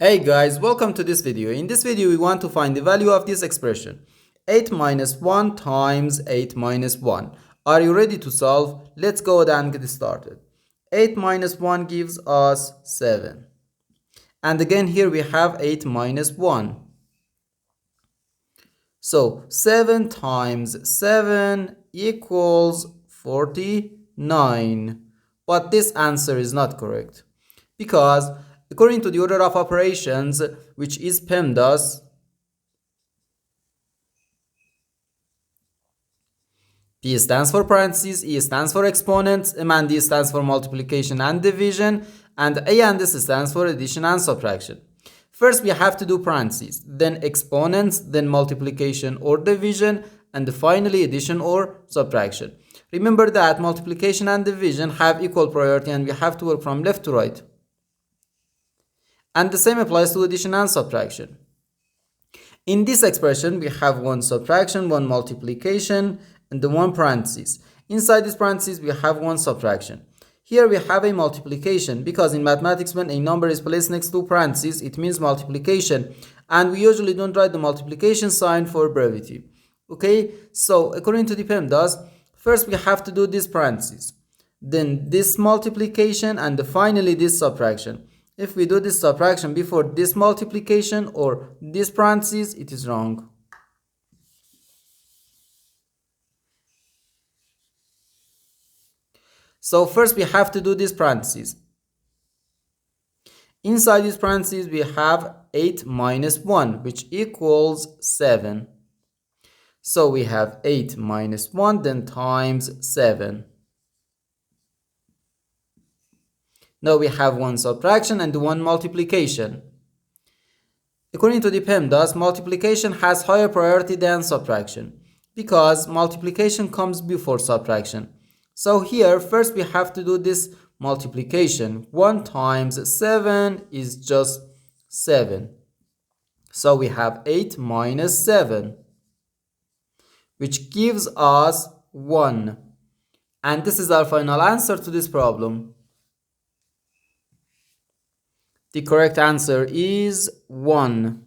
Hey guys, welcome to this video. In this video, we want to find the value of this expression. 8 minus 1 times 8 minus 1. Are you ready to solve? Let's go ahead and get started. 8 minus 1 gives us 7. And again here we have 8 minus 1. So 7 times 7 equals 49. But this answer is not correct. Because according to the order of operations, which is PEMDAS, P stands for parentheses, E stands for exponents, M and D stands for multiplication and division, and A and S stands for addition and subtraction. First we have to do parentheses, then exponents, then multiplication or division, and finally addition or subtraction. Remember that multiplication and division have equal priority and we have to work from left to right. And the same applies to addition and subtraction. In this expression, we have one subtraction, one multiplication, and the one parenthesis. Inside this parenthesis, we have one subtraction. Here we have a multiplication because in mathematics, when a number is placed next to parentheses, it means multiplication. And we usually don't write the multiplication sign for brevity. Okay, so according to the PEMDAS, first we have to do this parenthesis, then this multiplication, and finally this subtraction. If we do this subtraction before this multiplication or this parentheses, it is wrong. So first we have to do this parentheses. Inside this parentheses we have 8 minus 1, which equals 7. So we have 8 minus 1 then times 7. Now we have one subtraction and one multiplication. According to the PEMDAS, multiplication has higher priority than subtraction because multiplication comes before subtraction. So here first we have to do this multiplication. 1 times 7 is just 7. So we have 8 minus 7, which gives us 1. And this is our final answer to this problem. The correct answer is 1.